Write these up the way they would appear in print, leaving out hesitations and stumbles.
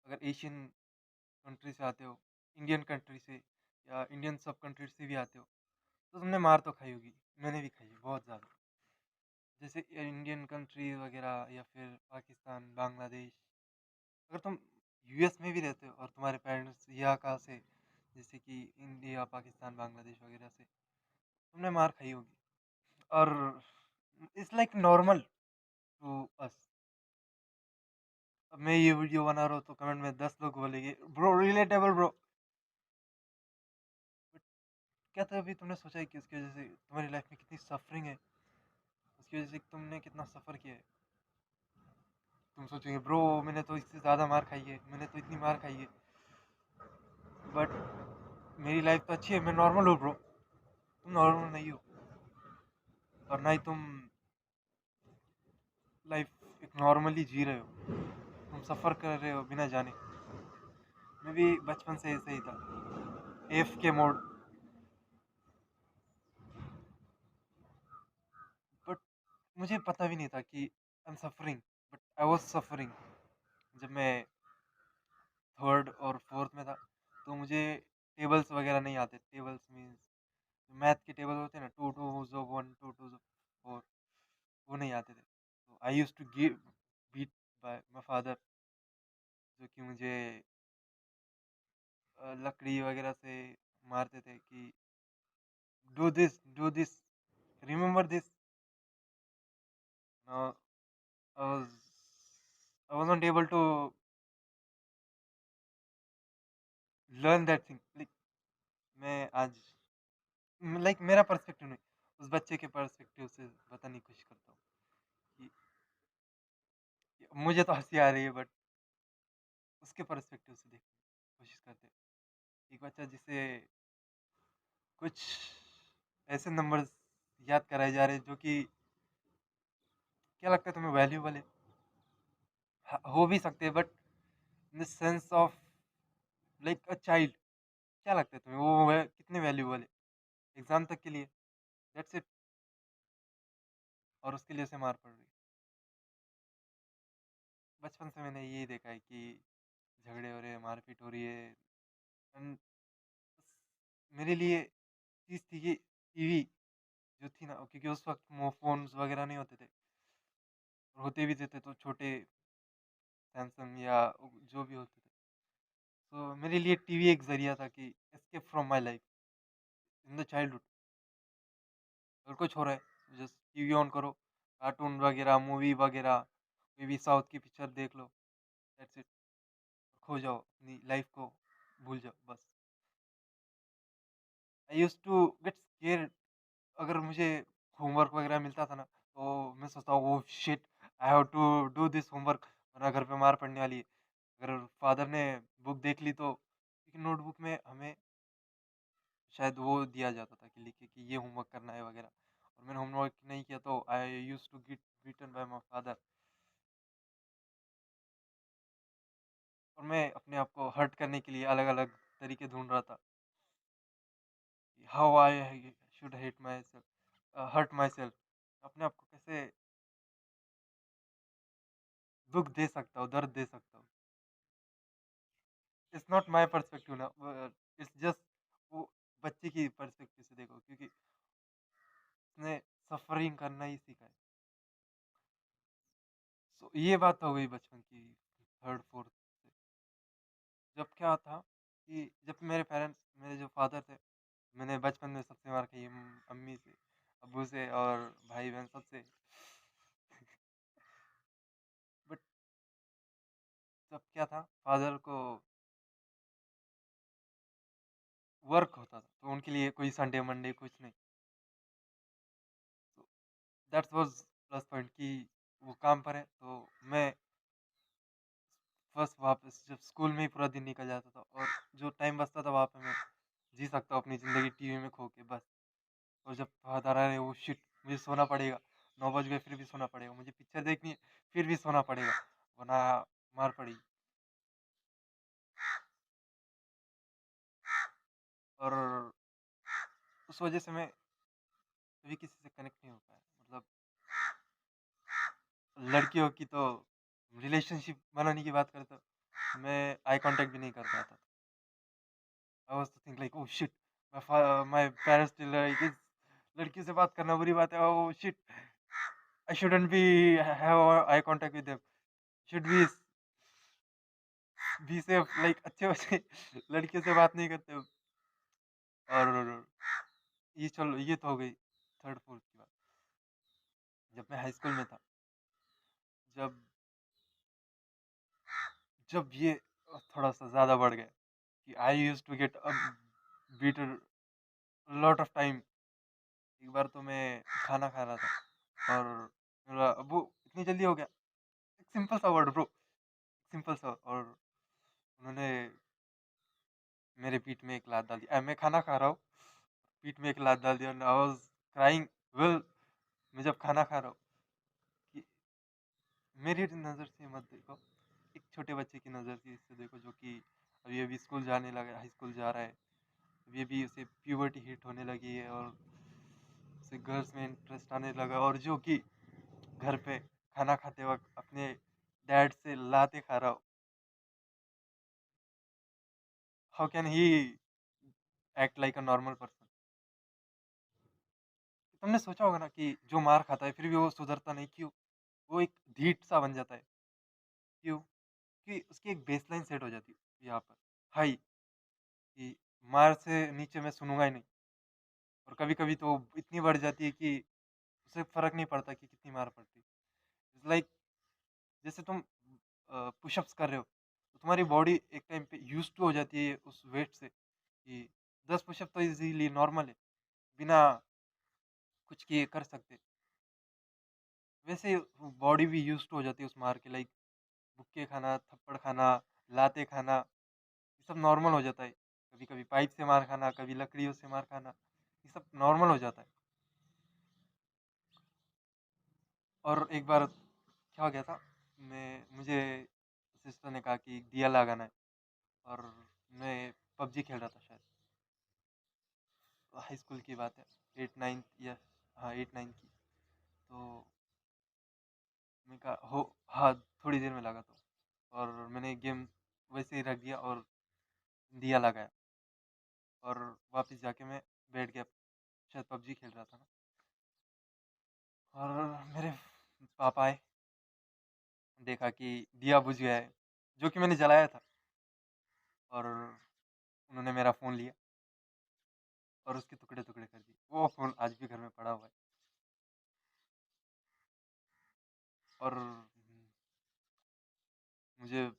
अगर Asian country से आते हो, इंडियन कंट्री से या इंडियन सब कंट्री से भी आते हो, तो तुमने मार तो खाई होगी। मैंने भी खाई है बहुत ज़्यादा। जैसे इंडियन कंट्री वगैरह या फिर पाकिस्तान, बांग्लादेश। अगर तुम यूएस में भी रहते हो और तुम्हारे पेरेंट्स यहाँ कहाँ से, जैसे कि इंडिया, पाकिस्तान, बांग्लादेश वगैरह से, तुमने मार खाई होगी। और it's like normal to us. अब मैं ये वीडियो बना रहा हूँ तो कमेंट में 10 लोग बोलेंगे ब्रो रिलेटेबल ब्रो। क्या तो अभी तुमने सोचा है कि उसकी वजह से तुम्हारी लाइफ में कितनी सफरिंग है, उसकी वजह से तुमने कितना सफ़र किया है। तुम सोचोगे ब्रो मैंने तो इससे ज़्यादा मार खाई है, मैंने तो इतनी मार खाई है, बट मेरी लाइफ तो अच्छी है, मैं नॉर्मल हूँ ब्रो। तुम नॉर्मल नहीं हो, और ना ही तुम लाइफ एक नॉर्मली जी रहे हो। तुम सफ़र कर रहे हो बिना जाने। मैं भी बचपन से ऐसे ही था, एफ के मोड। बट मुझे पता भी नहीं था कि I am suffering, but I was suffering. जब मैं थर्ड और फोर्थ में था, तो मुझे टेबल्स वगैरह नहीं आते। टेबल्स मीन्स मैथ के टेबल होते हैं ना, टू टू जो वन, टू टू जो फोर, वो नहीं आते थे। तो I use to give beat by my father, जो कि मुझे लकड़ी वगैरह से मारते थे कि do this, remember this. I was not able to learn that thing. Like मैं आज, लाइक मेरा पर्सपेक्टिव नहीं, उस बच्चे के पर्सपेक्टिव से बताने की कोशिश करता हूँ कि मुझे तो हंसी आ रही है, बट उसके पर्सपेक्टिव से देखने की कोशिश करते हैं। एक बच्चा जिसे कुछ ऐसे नंबर्स याद कराए जा रहे हैं जो कि, क्या लगता है तुम्हें, वैल्यूबल है? हो भी सकते हैं, but in the sense of like a child, क्या लगता है तुम्हें वो कितने वैल्यूबल है एग्जाम तक के लिए? That's it. और उसके लिए उसे मार पड़ रही है। बचपन से मैंने यही देखा है कि झगड़े हो रहे हैं, मारपीट हो रही है। And मेरे लिए चीज़ थी कि टीवी जो थी ना, क्योंकि उस वक्त फोन्स वगैरह नहीं होते थे, और होते भी थे तो छोटे सैमसंग या जो भी होते थे। तो मेरे लिए टीवी एक जरिया था कि escape from my life in the childhood. अगर कुछ हो रहा है, जस्ट टीवी ऑन करो, कार्टून वगैरह, मूवी वगैरह, कोई भी साउथ की पिक्चर देख लो। That's it. खो जाओ अपनी लाइफ को, भूल जाओ बस। आई यूज टू गेट स्केयर। अगर मुझे होमवर्क वगैरह मिलता था ना, तो मैं सोचता हूँ वो shit, I have to do this homework, वरना घर पे मार पड़ने वाली है। अगर फादर ने बुक देख ली तो, क्योंकि नोटबुक में हमें शायद वो दिया जाता था कि लिखे कि ये होमवर्क करना है वगैरह, और मैंने होमवर्क नहीं किया तो I use to get beaten by my father. और मैं अपने आप को हर्ट करने के लिए अलग अलग तरीके ढूंढ रहा था, how I should hate myself, hurt myself. अपने आप को कैसे दुख दे सकता हूँ, दर्द दे सकता हूँ। इट्स नॉट माई पर्सपेक्टिव ना, इट्स जस्ट वो बच्चे की पर्सपेक्टिव से देखो, क्योंकि उसने सफरिंग करना ही सीखा है। सो ये बात हो गई बचपन की, थर्ड फोर्थ से। जब क्या था कि जब मेरे पेरेंट्स, मेरे जो फादर थे, मैंने बचपन में सबसे मार खाई है, अम्मी से, अब्बू से और भाई बहन सबसे। बट जब क्या था, फादर को वर्क होता था, तो उनके लिए कोई संडे मंडे कुछ नहीं। तो दैट्स वाज प्लस पॉइंट कि वो काम पर है, तो मैं फर्स्ट वापस जब स्कूल में ही पूरा दिन निकल जाता था, और जो टाइम बचता था वहाँ पे मैं जी सकता हूँ अपनी ज़िंदगी टीवी में खो के बस। और जब फादर आ रहे, वो शिट, मुझे सोना पड़ेगा, 9 बज गए फिर भी सोना पड़ेगा, मुझे पिक्चर देखनी है फिर भी सोना पड़ेगा, वरना मार पड़ेगी। और उस वजह से मैं कभी किसी से कनेक्ट नहीं हो पाया। मतलब लड़कियों की तो रिलेशनशिप बनाने की बात करते हो, मैं आई कॉन्टैक्ट भी नहीं कर पाता था। I was to think like oh shit! My parents still like इस लड़की से बात करना बुरी बात है। Oh shit! I shouldn't be have I contact with them. Should be safe like अच्छे-वच्छे लड़कियों से बात नहीं करते हो। और ये तो हो गई 3rd 4th की बात। जब मैं हाई स्कूल में था, जब जब ये थोड़ा-सा ज़्यादा बढ़ गया कि I used to get beaten lot of time. एक बार तो मैं खाना खा रहा था और मेरा अब्बू इतनी जल्दी हो गया। एक सिंपल सा वर्ड ब्रो, सिंपल सा, और उन्होंने मेरे पीठ में एक लात डाल दी। मैं खाना खा रहा हूँ, पीठ में एक लात डाल दिया and I was crying. Well, मैं जब खाना खा रहा हूँ कि मेरी नज़र से मत देखो, एक छोटे बच्चे की नज़र से देखो जो कि अभी-अभी स्कूल जाने लगा है, हाई स्कूल जा रहा है। अभी-अभी उसे प्यूबर्टी हिट होने लगी है और उसे गर्ल्स में इंटरेस्ट आने लगा, और जो कि घर पे खाना खाते वक़्त अपने डैड से लातें खा रहा हो। How can he act like a normal person? तुमने सोचा होगा ना कि जो मार खाता है फिर भी वो सुधरता नहीं, क्यों? वो एक ढीठ सा बन जाता है, क्यों? कि उसकी एक बेसलाइन सेट हो जाती है यहाँ पर, हाई, कि मार से नीचे मैं सुनूँगा ही नहीं। और कभी-कभी तो इतनी बढ़ जाती है कि उसे फ़र्क नहीं पड़ता कि कितनी मार पड़ती है। इट्स लाइक जैसे तुम पुशअप्स कर रहे हो, तो तुम्हारी बॉडी एक टाइम पे यूज़्ड टू हो जाती है उस वेट से कि 10 पुशअप तो ईज़िली नॉर्मल है, बिना कुछ किए कर सकते। वैसे बॉडी भी यूज़्ड टू हो जाती है उस मार के, लाइक मुक्के खाना, थप्पड़ खाना, लातें खाना, ये सब नॉर्मल हो जाता है। कभी-कभी पाइप से मार खाना, कभी लकड़ियों से मार खाना, ये सब नॉर्मल हो जाता है। और एक बार क्या हो गया था, मुझे सिस्टर ने कहा कि दिया लगाना है, और मैं पबजी खेल रहा था शायद। हाई स्कूल की बात है, 8-9th या हाँ 8-9 की। तो मैंने कहा हो हाँ, थोड़ी देर में लगा तो, और मैंने गेम वैसे ही रख दिया और दिया लगाया, और वापस जाके मैं बैठ गया, शायद पबजी खेल रहा था ना। और मेरे पापा आए, देखा कि दिया बुझ गया है, जो कि मैंने जलाया था, और उन्होंने मेरा फ़ोन लिया और उसके टुकड़े-टुकड़े कर दिए। वो फ़ोन आज भी घर में पड़ा हुआ है। और मुझे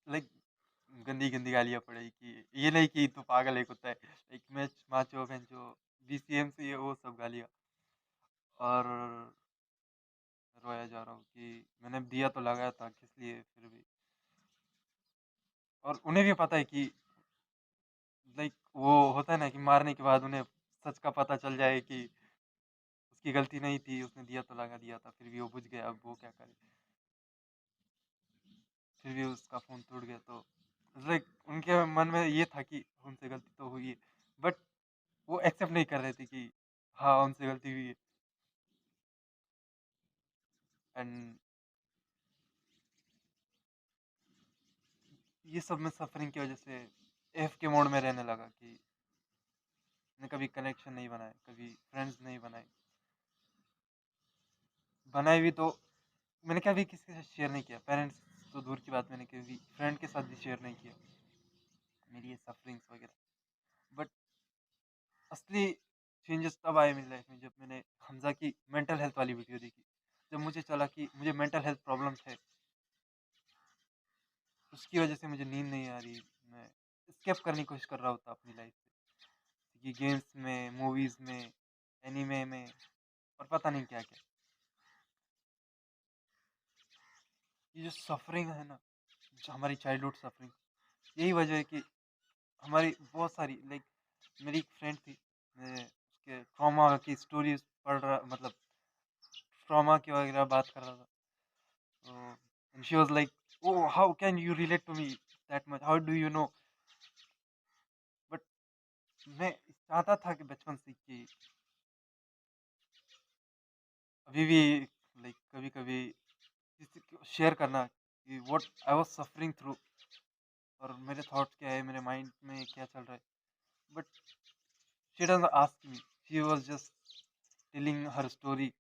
लाइक गंदी-गंदी गालियाँ पड़ी कि ये नहीं कि तू पागल है, कुत्ता है, लाइक मैच माचो, बेंचो, बीसीएमसी, ये वो सब गालियाँ। और रोया जा रहा हूँ कि मैंने दिया तो लगाया था, किस लिए फिर भी। और उन्हें भी पता है कि लाइक वो होता है ना कि मारने के बाद उन्हें सच का पता चल जाए कि उसकी गलती नहीं थी, उसने दिया तो लगा दिया था, फिर भी वो बुझ गया, अब वो क्या करे? फिर भी उसका फ़ोन टूट गया, तो लाइक उनके मन में ये था कि उनसे गलती तो हुई है, बट वो एक्सेप्ट नहीं कर रहे थे कि हाँ, उनसे गलती हुई है। एंड ये सब में सफ़रिंग की वज़ह से एएफके मोड में रहने लगा कि मैंने कभी कनेक्शन नहीं बनाए, कभी फ्रेंड्स नहीं बनाए। बनाए भी तो मैंने कभी किसी के साथ शेयर नहीं किया, पेरेंट्स तो दूर की बात, मैंने कभी फ्रेंड के साथ भी शेयर नहीं किया, मेरी ये सफ़रिंग्स वग़ैरह। बट असली चेंजेस तब आए मेरी लाइफ में जब मैंने हमज़ा की मेंटल हेल्थ वाली वीडियो देखी। जब मुझे चला कि मुझे मेंटल हेल्थ प्रॉब्लम्स है, उसकी वज़ह से मुझे नींद नहीं आ रही, मैं एस्केप करने की कोशिश कर रहा होता अपनी लाइफ से, कि गेम्स में, मूवीज़ में, एनीमे में, और पता नहीं क्या-क्या। ये जो सफ़रिंग है ना, जो हमारी चाइल्डहुड सफ़रिंग, यही वजह है कि हमारी बहुत सारी लाइक मेरी एक फ्रेंड थी, मैं उसके ट्रॉमा की स्टोरीज़ पढ़ रहा, मतलब ट्रॉमा की वगैरह बात कर रहा था। तो and she was like, "oh! How can you relate to me that much? How do you know?" But मैं चाहता था कि बचपन से कि अभी भी लाइक कभी-कभी किसी को शेयर करना, कि what I was suffering through और मेरे थॉट्स क्या है, मेरे माइंड में क्या चल रहा है। But she doesn't ask me, she was just telling her story.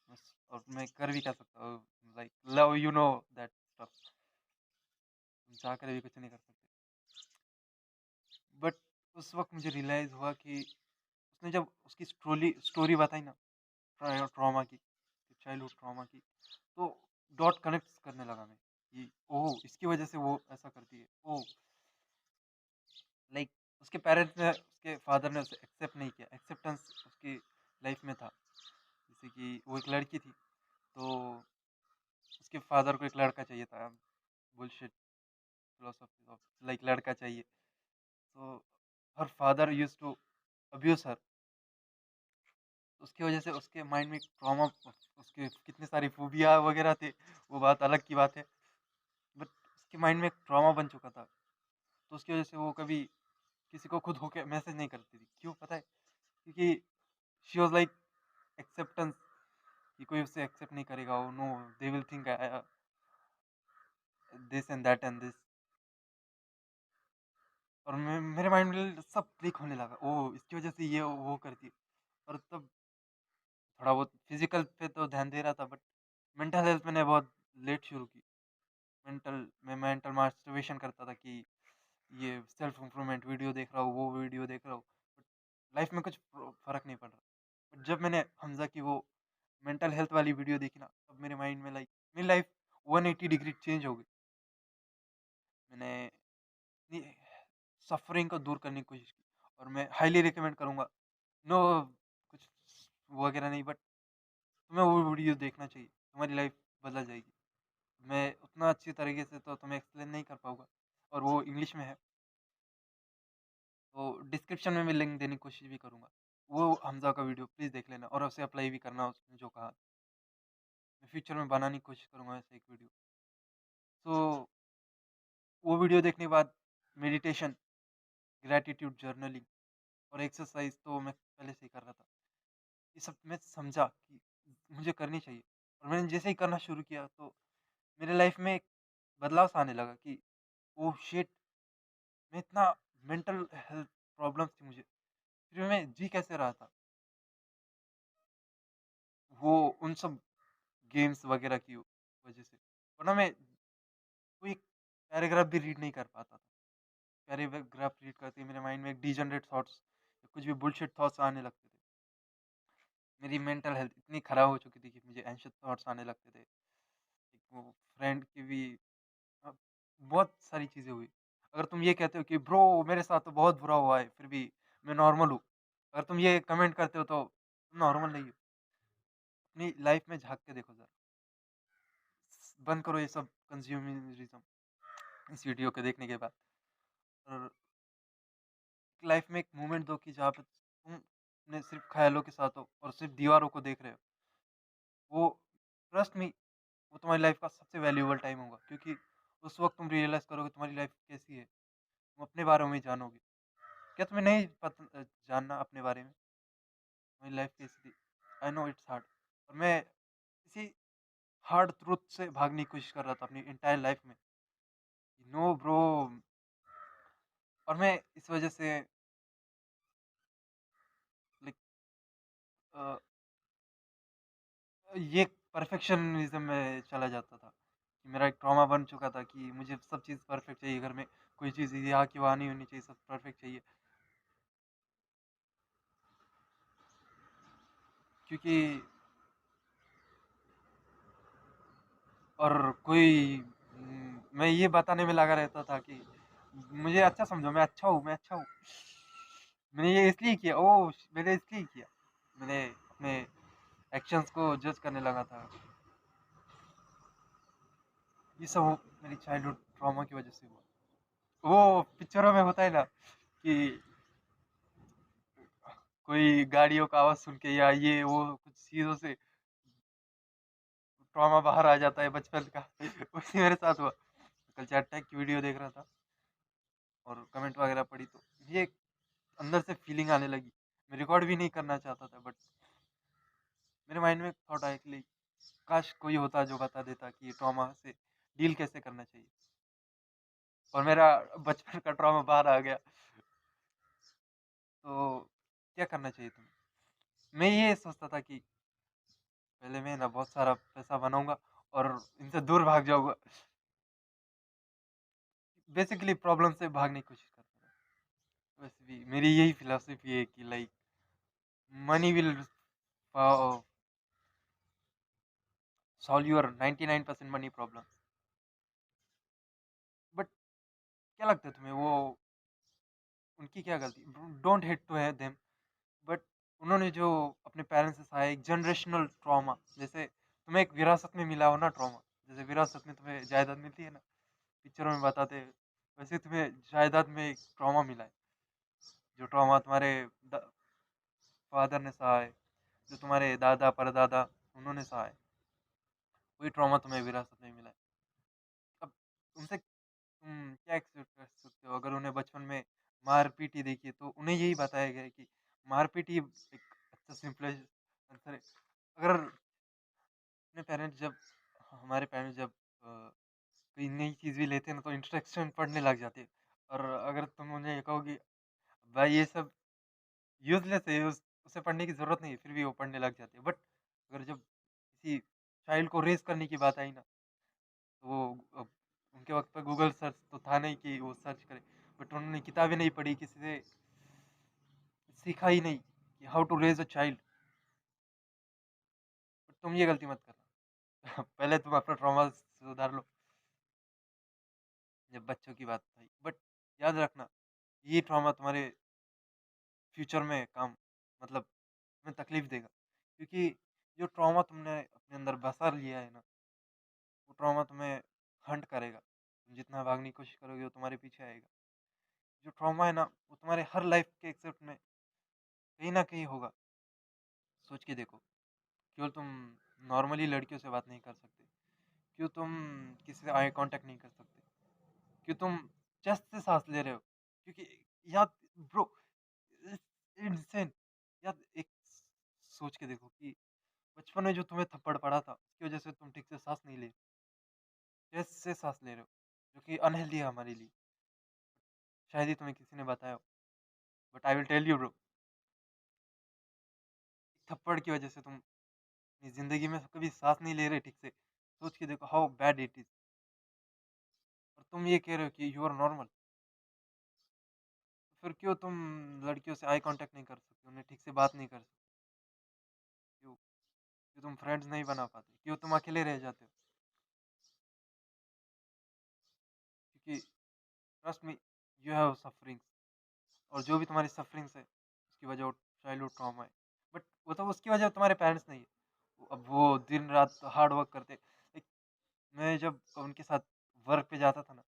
बस, और मैं कर भी क्या सकता हूँ, like love you know that stuff, तुम चाह कर भी कुछ नहीं कर सकते। बट उस वक़्त मुझे रियलाइज़ हुआ कि उसने जब उसकी स्टोरी स्टोरी बताई ना, ट्रॉमा की, चाइल्डहुड ट्रॉमा की, तो डॉट कनेक्ट करने लगा मैं कि ओह! इसकी वज़ह से वो ऐसा करती है। ओह! लाइक उसके पेरेंट्स ने, उसके फादर ने उसे एक्सेप्ट नहीं किया, एक्सेप्टेंस उसकी लाइफ में था। जैसे कि वो एक लड़की थी, तो उसके फादर को एक लड़का चाहिए था। बुलशिट फिलॉसफी ऑफ लाइक लड़का चाहिए। तो her father used to abuse her. उसकी वजह से उसके माइंड में ट्रॉमा, उसके कितने सारी फोबिया वगैरह थे, वो बात अलग की बात है। बट उसके माइंड में एक ट्रॉमा बन चुका था, तो उसकी वजह से वो कभी किसी को खुद होके मैसेज नहीं करती थी। क्यों पता है? क्योंकि शी वाज लाइक एक्सेप्टेंस, कि कोई उसे एक्सेप्ट नहीं करेगा, वो no, they will think this and that and this. और मेरे माइंड में सब क्लिक होने लगा, ओ इसकी वजह से ये वो करती है। और तब थोड़ा बहुत फिजिकल पे तो ध्यान दे रहा था, बट मेंटल हेल्थ मैंने बहुत लेट शुरू की। मैं मेंटल मास्टरबेशन करता था कि ये सेल्फ इम्प्रूवमेंट वीडियो देख रहा हूँ, वो वीडियो देख रहा हूँ, बट लाइफ में कुछ फर्क नहीं पड़ रहा। बट जब मैंने हमजा की वो मेंटल हेल्थ वाली वीडियो देखी ना, तब मेरे माइंड में लाइक मेरी लाइफ 180 डिग्री चेंज हो गई। मैंने सफरिंग को दूर करने की कोशिश की, और मैं हाईली रिकमेंड करूँगा। नो कुछ वगैरह नहीं, बट तुम्हें वो वीडियो देखना चाहिए, तुम्हारी लाइफ बदल जाएगी। मैं उतना अच्छी तरीके से तो तुम्हें एक्सप्लेन नहीं कर पाऊँगा, और वो इंग्लिश में है, तो डिस्क्रिप्शन में मैं लिंक देने की कोशिश भी करूँगा। वो हमज़ा का वीडियो प्लीज़ देख लेना, और उसे अप्लाई भी करना उसने जो कहा। मैं फ्यूचर में बनाने की कोशिश करूँगा ऐसे एक वीडियो। तो वो वीडियो देखने के बाद मेडिटेशन, ग्रैटिट्यूड जर्नलिंग और एक्सरसाइज तो मैं पहले से ही कर रहा था। ये सब मैं समझा कि मुझे करनी चाहिए, और मैंने जैसे ही करना शुरू किया, तो मेरे लाइफ में एक बदलाव सा आने लगा कि ओह शिट! मैं इतना मेंटल हेल्थ प्रॉब्लम्स थी मुझे, फिर मैं जी कैसे रहा था? वो उन सब गेम्स वगैरह की वजह से। वरना मैं कोई पैराग्राफ भी रीड नहीं कर पाता था। पैराग्राफ रीड करते ही मेरे माइंड में एक डिजेनरेट थॉट्स, कुछ भी बुलशिट थॉट्स आने लगते थे। मेरी मेंटल हेल्थ इतनी खराब हो चुकी थी कि मुझे एंशियस थॉट्स आने लगते थे। एक वो फ्रेंड की भी अ, बहुत सारी चीज़ें हुई। अगर तुम ये कहते हो कि ब्रो मेरे साथ तो बहुत बुरा हुआ है, फिर भी मैं नॉर्मल हूँ। अगर तुम ये कमेंट करते हो तो तुम नॉर्मल नहीं हो। अपनी लाइफ में झाँक के देखो ज़रा। बंद करो ये सब कंज़्यूमरिज़्म इस वीडियो को देखने के बाद, और लाइफ में एक मोमेंट दो कि जहाँ पे तुम अपने सिर्फ़ ख़्यालों के साथ हो और सिर्फ़ दीवारों को देख रहे हो। वो ट्रस्ट मी, वो तुम्हारी लाइफ का सबसे वैल्यूएबल टाइम होगा, क्योंकि उस वक़्त तुम रियलाइज़ करोगे तुम्हारी लाइफ कैसी है, तुम अपने बारे में जानोगे। क्या तुम्हें नहीं जानना अपने बारे में, तुम्हारी लाइफ कैसी थी? आई नो इट्स हार्ड, और मैं इसी हार्ड ट्रुथ से भागने की कोशिश कर रहा था अपनी एंटायर लाइफ में। नो ब्रो, और मैं इस वज़ह से लाइक अ, ये परफेक्शनिज़्म में चला जाता था, कि मेरा एक ट्रॉमा बन चुका था कि मुझे सब चीज़ परफेक्ट चाहिए घर में, कोई चीज़ यहाँ की वहाँ नहीं होनी चाहिए, सब परफेक्ट चाहिए। क्योंकि और कोई मैं ये बताने में लगा रहता था कि मुझे अच्छा समझो, मैं अच्छा हूँ, मैं अच्छा हूँ। मैंने ये इसलिए किया, ओह! मैंने इसलिए किया। मैंने अपने एक्शंस को जज करने लगा था। ये सब मेरी चाइल्डहुड ट्रॉमा की वज़ह से हुआ। वो पिक्चरों में होता है ना कि कोई गाड़ियों का आवाज़ सुन के या ये वो कुछ चीज़ों से ट्रॉमा बाहर आ जाता है बचपन का। वैसे मेरे साथ हुआ। कल चैट टैग की वीडियो देख रहा था और कमेंट वगैरह पढ़ी, तो ये अंदर से फीलिंग आने लगी। मैं रिकॉर्ड भी नहीं करना चाहता था, बट मेरे माइंड में एक थॉट आया कि लाइक काश कोई होता जो बता देता कि ये ट्रॉमा से डील कैसे करना चाहिए। और मेरा बचपन का ट्रॉमा बाहर आ गया, तो क्या करना चाहिए तुम्हें? मैं ये सोचता था कि पहले मैं ना बहुत सारा पैसा बनाऊंगा और इनसे दूर भाग जाऊंगा। बेसिकली प्रॉब्लम से भागने की कोशिश करता था। वैसे भी मेरी यही फिलोसफी है कि like money will solve your 99% money problem. But क्या लगता है तुम्हें, वो उनकी क्या गलती? Don't hate to them, but उन्होंने जो अपने पेरेंट्स से सहा एक जनरेशनल ट्रॉमा, जैसे तुम्हें एक विरासत में मिला हो ना ट्रॉमा, जैसे विरासत में तुम्हें जायदाद मिलती है ना, पिक्चरों में बताते हैं, वैसे तुम्हें जायदाद में एक ट्रॉमा मिला है। जो ट्रॉमा तुम्हारे फादर ने सहा है, जो तुम्हारे दादा परदादा उन्होंने सहा है, वही ट्रॉमा तुम्हें विरासत में मिला है। अब तुमसे तुम क्या एक्सपेक्ट कर सकते हो? अगर उन्हें बचपन में मार पीट ही देखी है, तो उन्हें यही बताया गया है कि मार पीट ही एक अच्छा सिंपलेस्ट आंसर है। अगर अपने पेरेंट्स जब हमारे पेरेंट्स जब कोई नई चीज़ भी लेते हैं ना, तो इंस्ट्रक्शन पढ़ने लग जाते हैं। और अगर तुम उन्हें ये कहो कि भाई ये सब यूज़लेस है, उसे पढ़ने की ज़रूरत नहीं है, फिर भी वो पढ़ने लग जाते हैं। बट अगर जब किसी चाइल्ड को रेज़ करने की बात आई ना, तो वो उनके वक़्त पे गूगल सर्च तो था नहीं कि वो सर्च करें। बट उन्होंने किताबें नहीं पढ़ी, किसी से सीखा ही नहीं कि how to raise a child. But तुम ये गलती मत करना। पहले तुम अपना ट्रॉमा सुधार लो, जब बच्चों की बात आई। बट याद रखना, ये ट्रॉमा तुम्हारे फ्यूचर में काम, मतलब तुम्हें तकलीफ देगा। क्योंकि जो ट्रॉमा तुमने अपने अंदर बसा लिया है ना, वो ट्रॉमा तुम्हें हंट करेगा। तुम जितना भागने की कोशिश करोगे, वो तुम्हारे पीछे आएगा। जो ट्रॉमा है ना, वो तुम्हारे हर लाइफ के एक्सेप्ट में कहीं ना कहीं होगा। सोच के देखो, क्यों तुम नॉर्मली लड़कियों से बात नहीं कर सकते? क्यों तुम किसी से आई कांटेक्ट नहीं कर सकते? क्यों तुम चेस्ट से सांस ले रहे हो? क्योंकि याद, ब्रो, इनसेन। याद एक सोच के देखो कि बचपन में जो तुम्हें थप्पड़ पड़ा था, उसकी वजह से तुम ठीक से सांस नहीं ले, चेस्ट से सांस ले रहे हो, जो कि अनहेल्दी है हमारे लिए। शायद ही तुम्हें किसी ने बताया हो, but I will tell you bro, थप्पड़ की वजह से तुम अपनी जिंदगी में कभी सांस नहीं ले रहे ठीक से। सोच के देखो हाउ बैड इट इज। और तुम ये कह रहे हो कि यू आर नॉर्मल। फिर क्यों तुम लड़कियों से आई कांटेक्ट नहीं कर सकते, उन्हें ठीक से बात नहीं कर सकते? क्यों क्यों तुम फ्रेंड्स नहीं बना पाते? क्यों तुम अकेले रह जाते हो? क्योंकि trust me, you have sufferings. और जो भी तुम्हारी सफरिंग्स है, उसकी वजह चाइल्डहुड ट्रॉमा है। बट वो तो उसकी वजह तुम्हारे पेरेंट्स नहीं है। अब वो दिन रात हार्ड वर्क करते। Like, मैं जब उनके साथ वर्क पे जाता था ना,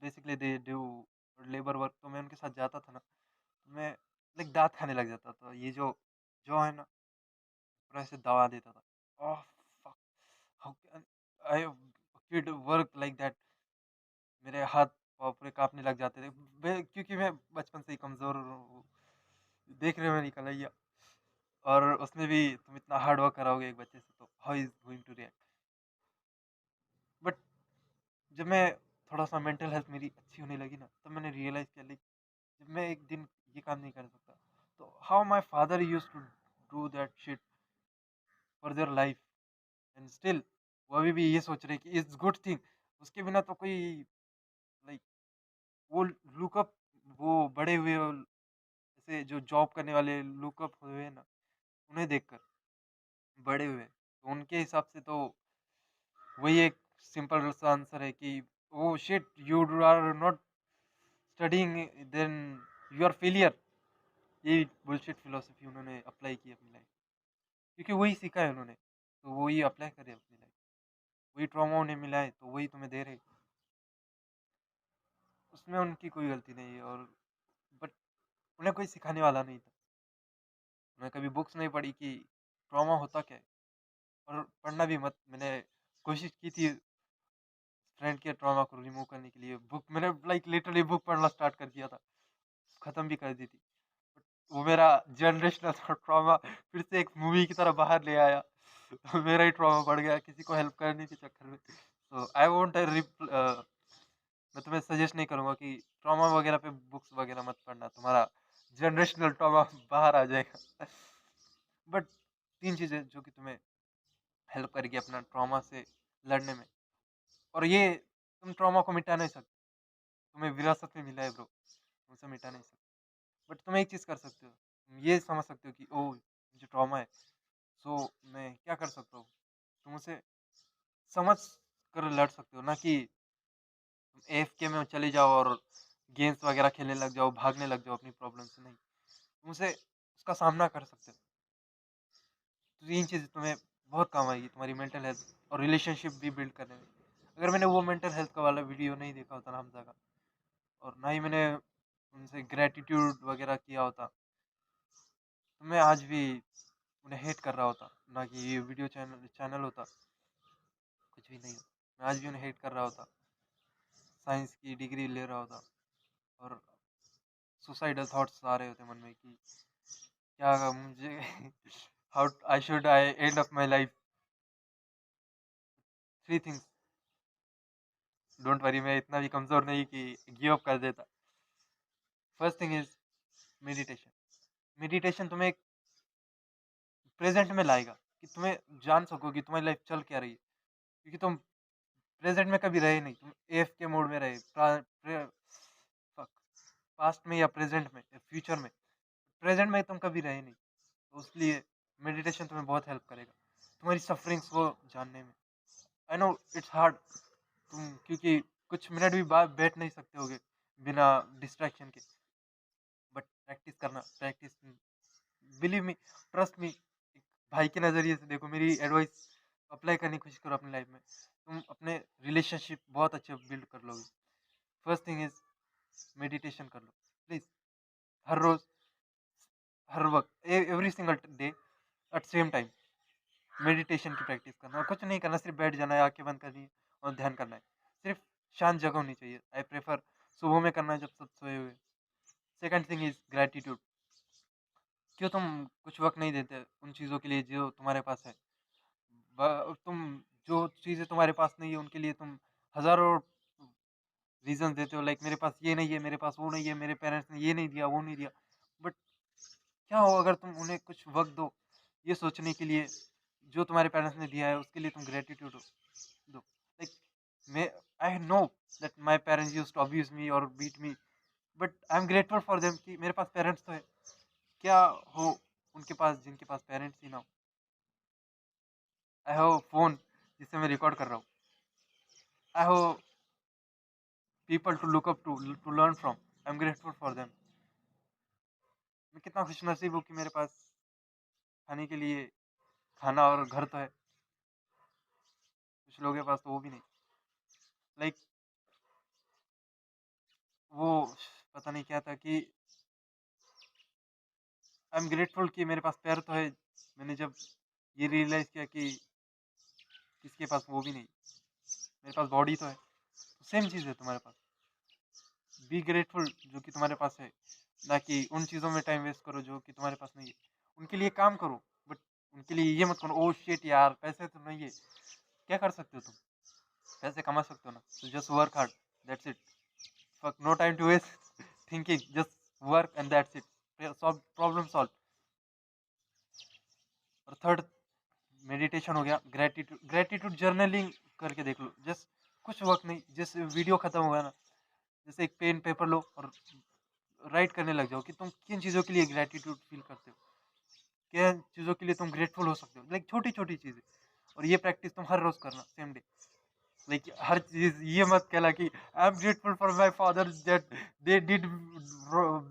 basically they do labour work, तो मैं उनके साथ जाता था ना, तो मैं लाइक दाँत खाने लग जाता था। ये जो जो है ना, पूरा ऐसे दबा देता था। Oh fuck, how can I kid work like that? मेरे हाथ पाँव पूरे काँपने लग जाते थे। क्योंकि मैं बचपन से ही कमज़ोर हूँ। देख रहे हो मेरी कलाइया। और उसमें भी तुम इतना हार्ड वर्क कराओगे एक बच्चे से, तो how is going to react? But जब मैं थोड़ा सा मेंटल हेल्थ मेरी अच्छी होने लगी ना, तब मैंने रियलाइज़ किया लाइक, जब मैं एक दिन ये काम नहीं कर सकता, तो how my father used to do that shit for their life, and still वो अभी भी ये सोच रहे हैं कि इट्स गुड थिंग। उसके बिना तो कोई लाइक वो लुकअप, वो बड़े हुए जैसे जो जॉब करने वाले लुकअप हुए हैं ना, उन्हें देखकर बड़े हुए, तो उनके हिसाब से तो वही एक सिंपल सा आंसर है कि oh shit, you are not studying, then you are failure. यही बुलशिट फिलोसफी उन्होंने अप्लाई की अपनी लाइफ, क्योंकि वही सीखा है उन्होंने, तो वही अप्लाई करे अपनी लाइफ। वही ट्रॉमा उन्हें मिला है, तो वही तुम्हें दे रहे। उसमें उनकी कोई गलती नहीं है। और बट उन्हें कोई सिखाने वाला नहीं था। उन्हें कभी बुक्स नहीं पढ़ी कि ट्रॉमा होता क्या है। और पढ़ना भी मत। मैंने कोशिश की थी फ्रेंड के ट्रॉमा को रिमूव करने के लिए, बुक मैंने लाइक लिटरली बुक पढ़ना स्टार्ट कर दिया था, खत्म भी कर दी थी। वो मेरा जनरेशनल ट्रॉमा फिर से एक मूवी की तरह बाहर ले आया। मेरा ही ट्रॉमा बढ़ गया किसी को हेल्प करने के चक्कर में। सो आई वोंट मैं तुम्हें सजेस्ट नहीं करूंगा कि ट्रॉमा वगैरह पे बुक्स वगैरह मत पढ़ना, तुम्हारा जनरेशनल ट्रॉमा बाहर आ जाएगा। बट 3 चीजें जो कि तुम्हें हेल्प करेगी अपना ट्रॉमा से लड़ने में, और ये तुम ट्रॉमा को मिटा नहीं सकते, तुम्हें विरासत में मिला है ब्रो, तुम उसे मिटा नहीं सकते। बट तुम एक चीज कर सकते हो, तुम ये समझ सकते हो कि ओ मुझे ट्रॉमा है, सो मैं क्या कर सकता हूँ, तुम उसे समझ कर लड़ सकते हो, ना कि तुम एएफके में चले जाओ और गेम्स वगैरह खेलने लग जाओ, भागने लग जाओ अपनी प्रॉब्लम से। नहीं, तुम उसे उसका सामना कर सकते हो। तो तीन चीज़ तुम्हें बहुत काम आएगी तुम्हारी मेंटल हेल्थ और रिलेशनशिप भी बिल्ड करने में। अगर मैंने वो मेंटल हेल्थ का वाला वीडियो नहीं देखा होता ना हमजा का, और ना ही मैंने उनसे ग्रेटिट्यूड वगैरह किया होता, तो मैं आज भी उन्हें हेट कर रहा होता, ना कि ये वीडियो चैनल चैनल होता, कुछ भी नहीं होता। मैं आज भी उन्हें हेट कर रहा होता, साइंस की डिग्री ले रहा होता, और सुसाइडल थॉट्स आ रहे होते मन में कि क्या मुझे how I should I end of my life. Three things, don't worry, मैं इतना भी कमजोर नहीं कि गिव अप कर देता। First thing is meditation. Meditation तुम्हें प्रेजेंट में लाएगा, कि तुम्हें जान सको कि तुम्हारी लाइफ चल क्या रही है, क्योंकि तुम प्रेजेंट में कभी रहे नहीं, तुम एफ के मोड में रहे, पास्ट में या प्रेजेंट में या फ्यूचर में। प्रेजेंट में तुम कभी रहे नहीं, तो उसलिए मेडिटेशन तुम्हें बहुत हेल्प करेगा तुम्हारी सफरिंग्स को जानने में। आई नो इट्स हार्ड, तुम क्योंकि कुछ मिनट भी बाद बैठ नहीं सकते होगे बिना डिस्ट्रैक्शन के, बट प्रैक्टिस करना, practice, believe me, trust me, एक भाई के नज़रिए से देखो, मेरी एडवाइस अप्लाई करने की कोशिश करो अपनी लाइफ में, तुम अपने रिलेशनशिप बहुत अच्छे बिल्ड कर लोगे। फर्स्ट थिंग इज मेडिटेशन कर लो प्लीज, हर रोज, हर वक्त, every single day at same time meditation की प्रैक्टिस करना। और कुछ नहीं करना, सिर्फ बैठ जाना है, आंखें बंद करनी है और ध्यान करना है। सिर्फ शांत जगह होनी चाहिए, आई प्रेफर सुबह में करना है जब सब सोए हुए। Second thing is gratitude. क्यों तुम कुछ वक्त नहीं देते उन चीज़ों के लिए जो तुम्हारे पास है? तुम जो चीज़ें तुम्हारे पास नहीं है उनके लिए तुम हजारों रीजन देते हो, लाइक मेरे पास ये नहीं है, मेरे पास वो नहीं है, मेरे पेरेंट्स ने ये नहीं दिया, वो नहीं दिया। बट क्या हो अगर तुम उन्हें कुछ वक्त दो ये सोचने के लिए जो तुम्हारे पेरेंट्स ने दिया है, उसके लिए तुम ग्रेटिट्यूड दो। लाइक मैं, I know that my parents used to abuse me और beat me, but I am grateful for them कि मेरे पास पेरेंट्स तो है। क्या हो उनके पास जिनके पास पेरेंट्स ही ना हो? आई हैव फोन जिससे मैं रिकॉर्ड कर रहा हूँ, I have people to look up to learn from, I am grateful for them. मैं कितना खुशनसीब हूँ कि मेरे पास खाने के लिए खाना और घर तो है, कुछ लोगों के पास तो वो भी नहीं। लाइक वो पता नहीं क्या था कि आई एम ग्रेटफुल कि मेरे पास पैर तो है। मैंने जब ये रियलाइज किया कि किसके पास वो भी नहीं, मेरे पास बॉडी तो है, तो सेम चीज़ है तुम्हारे पास। बी ग्रेटफुल जो कि तुम्हारे पास है, ना कि उन चीज़ों में टाइम वेस्ट करो जो कि तुम्हारे पास नहीं है। उनके लिए काम करो, बट उनके लिए ये मत करो ओ शिट यार पैसे तो नहीं है। क्या कर सकते हो तुम? पैसे कमा सकते हो ना, तो just work hard, that's it. Fuck no time to waste thinking, just work and that's it, solve problem solve. और थर्ड मेडिटेशन हो गया। ग्रेटिट्यूड, ग्रेटिट्यूड जर्नलिंग करके देख लो, जस्ट कुछ वक्त नहीं, जैसे वीडियो खत्म होगा ना, जैसे एक पेन पेपर लो और राइट करने लग जाओ कि तुम किन चीज़ों के लिए ग्रेटिट्यूड फील करते हो, किन चीज़ों के लिए तुम ग्रेटफुल हो सकते हो, लाइक छोटी छोटी चीज़ें। और ये प्रैक्टिस तुम हर रोज करना सेम डे। लाइक हर चीज ये मत कहला कि I am grateful for my father that they did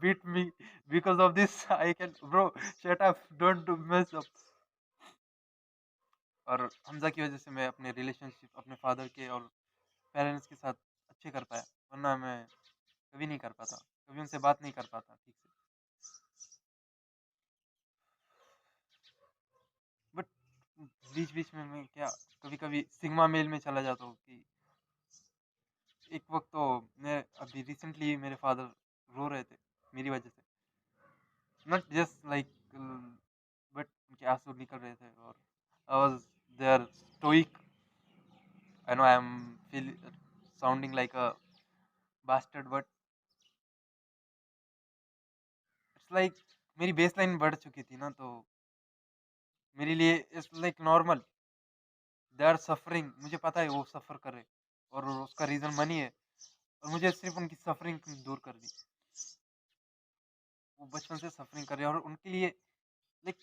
beat me because of this I can, bro shut up, don't mess up. और हमजा की वजह से मैं अपने रिलेशनशिप अपने फादर के और पेरेंट्स के साथ अच्छे कर पाया, वरना मैं कभी नहीं कर पाता, कभी उनसे बात नहीं कर पाता ठीक से। बट बीच बीच में मैं क्या, कभी कभी सिग्मा मेल में चला जाता हूँ कि एक वक्त तो मैं, अभी रिसेंटली मेरे फादर रो रहे थे मेरी वजह से, नॉट जस्ट लाइक, बट उनके आंसू निकल रहे थे और I was there stoic, I know I am feel sounding like a bastard, but it's like मेरी बेसलाइन बढ़ चुकी थी ना, तो मेरे लिए it's like normal. They are suffering, मुझे पता है वो सफर कर रहे, और उसका रीजन मनी है, और मुझे सिर्फ उनकी सफरिंग दूर कर दी। वो बचपन से सफरिंग कर रहे हैं, और उनके लिए लाइक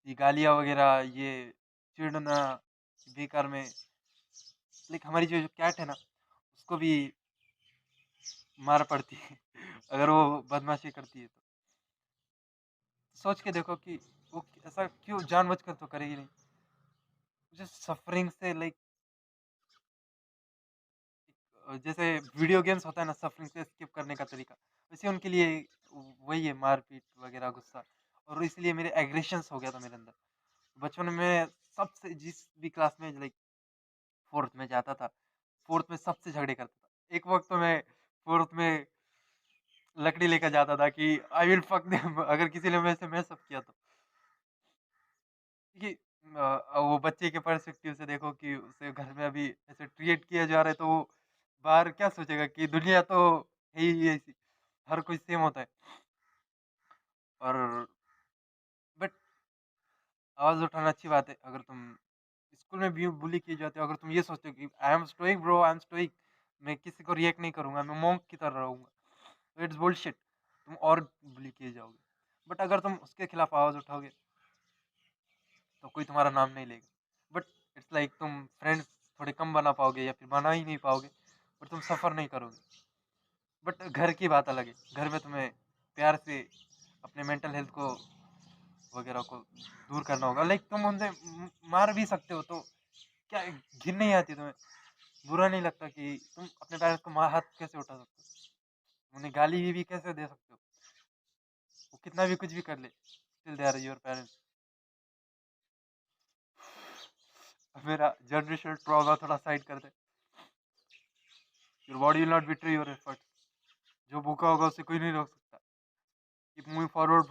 ये गालियाँ वगैरह, ये चिढ़ना बेकार में, लाइक हमारी जो कैट है ना, उसको भी मार पड़ती है अगर वो बदमाशी करती है तो। सोच के देखो कि वो ऐसा क्यों जानबूझकर तो करेगी नहीं। मुझे सफरिंग से लाइक जैसे वीडियो गेम्स होता है ना सफरिंग से स्किप करने का तरीका, वैसे उनके लिए वही है, मारपीट वगैरह, गुस्सा। और इसलिए मेरे एग्रेशंस हो गया था मेरे अंदर बचपन में। सबसे जिस भी क्लास में लाइक फोर्थ में जाता था, फोर्थ में सबसे झगड़े करता था। एक वक्त तो मैं फोर्थ में लकड़ी लेकर जाता था कि आई विल फक देम अगर किसी ने मेरे से मैच अप किया तो। क्योंकि वो बच्चे के पर्सपेक्टिव से देखो कि उसे घर में अभी ऐसे ट्रीट किया जा रहा है, तो वो बाहर क्या सोचेगा कि दुनिया तो है ही ऐसी, हर कोई सेम होता है। और बट आवाज उठाना अच्छी बात है। अगर तुम स्कूल में भी बुली किए जाते हो, अगर तुम ये सोचते हो कि I M stoic bro, I am stoic, मैं किसी को रिएक्ट नहीं करूंगा, मैं मॉन्क की तरह रहूंगा, तो इट्स बुलशिट, तुम और बुली किए जाओगे। बट अगर तुम उसके खिलाफ आवाज उठाओगे तो कोई तुम्हारा नाम नहीं लेगा। बट इट्स लाइक तुम फ्रेंड्स थोड़े कम बना पाओगे या फिर बना ही नहीं पाओगे, बट तुम सफ़र नहीं करोगे। बट घर की बात अलग है, घर में तुम्हें प्यार से अपने मेंटल हेल्थ को वगैरह को दूर करना होगा। लाइक तुम उनसे मार भी सकते हो, तो क्या घिन नहीं आती तुम्हें, बुरा नहीं लगता कि तुम अपने पेरेंट्स को हाथ कैसे उठा सकते हो, उन्हें गाली भी कैसे दे सकते हो, वो कितना भी कुछ भी कर ले, still they are your parents. मेरा जनरेशनल ट्रॉमा थोड़ा साइड कर दे। Your body will not betray your effort. जो भूखा होगा उसे कोई नहीं रोक सकता। Keep moving forward bro.